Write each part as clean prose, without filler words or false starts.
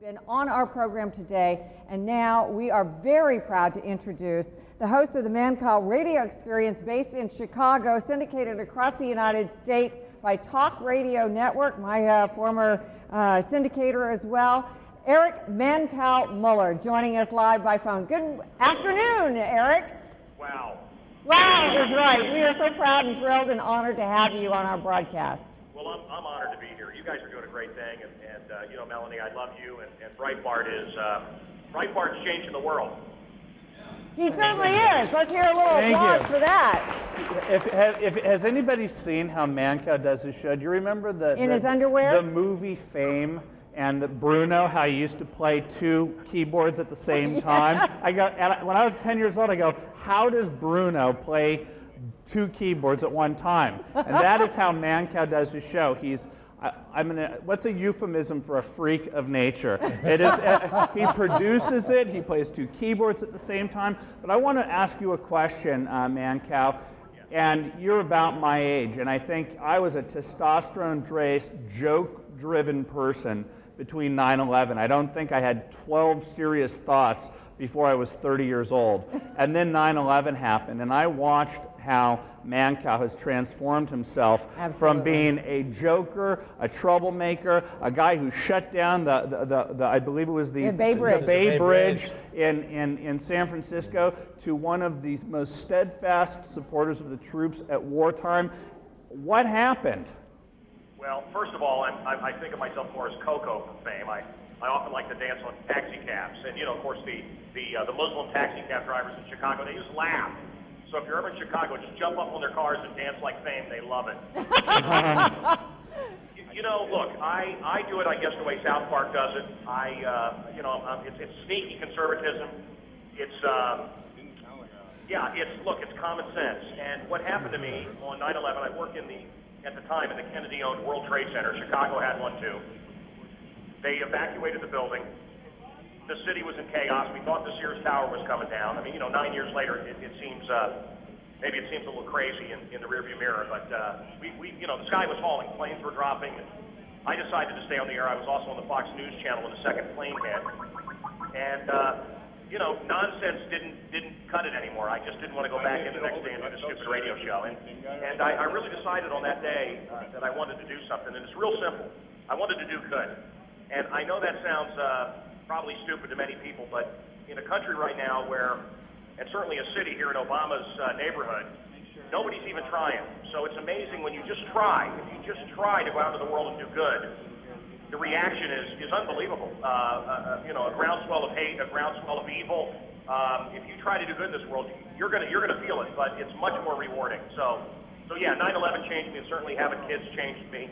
been on our program today, and now we are very proud to introduce the host of the Mancow Radio Experience, based in Chicago, syndicated across the United States by Talk Radio Network, my former syndicator as well, Eric Mancow Muller, joining us live by phone. Good afternoon, Eric. Wow. Wow is right. We are so proud and thrilled and honored to have you on our broadcast. Well, I'm honored to be here. You guys are doing a great thing, and you know, Melanie, I love you, and Breitbart's changing the world. He certainly is. Let's hear a little applause for that. Has anybody seen how Mancow does his show? Do you remember his underwear? The movie Fame, and Bruno, how he used to play two keyboards at the same time? When I was 10 years old, I go, how does Bruno play two keyboards at one time? And that is how Mancow does his show. What's a euphemism for a freak of nature? It is. He produces it. He plays two keyboards at the same time. But I want to ask you a question, Mancow. And you're about my age, and I think I was a testosterone-draced, joke-driven person between 9/11. I don't think I had 12 serious thoughts before I was 30 years old. And then 9/11 happened, and I watched how Mancow has transformed himself from being a joker, a troublemaker, a guy who shut down I believe it was the Bay Bridge in San Francisco, to one of the most steadfast supporters of the troops at wartime. What happened? Well, first of all, I think of myself more as Coco from Fame. I often like to dance on taxi cabs, and you know, of course, the Muslim taxi cab drivers in Chicago, they just laugh. So if you're ever in Chicago, just jump up on their cars and dance like Fame. They love it. You know, look, I do it, I guess, the way South Park does it. It's sneaky conservatism. It's common sense. And what happened to me on 9/11, I worked at the time in the Kennedy-owned World Trade Center. Chicago had one too. They evacuated the building. The city was in chaos. We thought the Sears Tower was coming down. I mean, you know, 9 years later, it seems, maybe it seems a little crazy in the rearview mirror, but you know, the sky was falling, planes were dropping. I decided to stay on the air. I was also on the Fox News channel when the second plane hit. And, you know, nonsense didn't cut it anymore. I just didn't want to go back in the next day and do the stupid radio show. And I really decided on that day that I wanted to do something, and it's real simple. I wanted to do good. And I know that sounds probably stupid to many people, but in a country right now where, and certainly a city here in Obama's neighborhood, nobody's even trying. So it's amazing when you just try. If you just try to go out into the world and do good, the reaction is unbelievable. You know, a groundswell of hate, a groundswell of evil. If you try to do good in this world, you're gonna feel it, but it's much more rewarding. So yeah, 9/11 changed me, and certainly having kids changed me.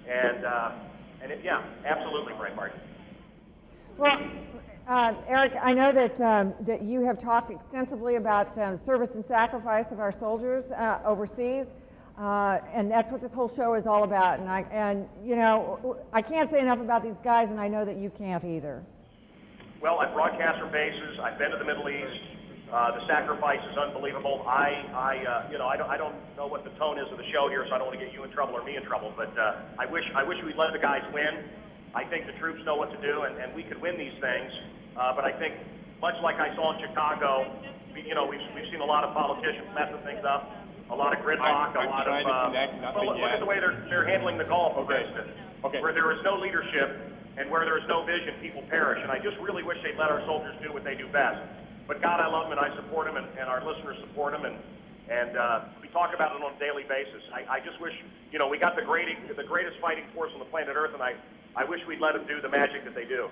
And absolutely, Breitbart. Well, Eric, I know that you have talked extensively about service and sacrifice of our soldiers overseas, and that's what this whole show is all about. And you know, I can't say enough about these guys, and I know that you can't either. Well, I broadcast from bases. I've been to the Middle East. The sacrifice is unbelievable. You know, I don't know what the tone is of the show here, so I don't want to get you in trouble or me in trouble. But I wish we'd let the guys win. I think the troops know what to do, and we could win these things. But I think, much like I saw in Chicago, you know, we've seen a lot of politicians messing things up, a lot of gridlock, a lot of. Well, look at the way they're handling the Gulf, for instance. Where there is no leadership and where there is no vision, people perish. And I just really wish they'd let our soldiers do what they do best. But God, I love them, and I support them, and our listeners support them, and we talk about it on a daily basis. I just wish, you know, we got the greatest fighting force on the planet Earth, and I wish we'd let them do the magic that they do.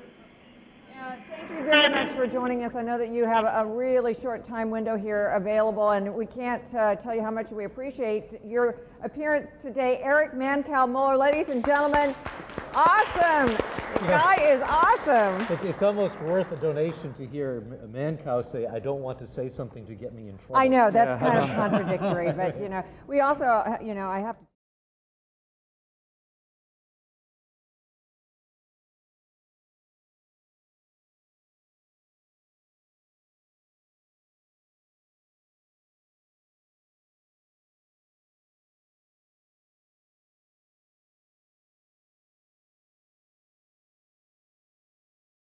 Thank you very much for joining us. I know that you have a really short time window here available, and we can't tell you how much we appreciate your appearance today. Eric Mancow Muller, ladies and gentlemen, awesome. The guy is awesome. It's almost worth a donation to hear Mancow say, I don't want to say something to get me in trouble. I know, that's kind of contradictory, but you know, we also, you know, I have to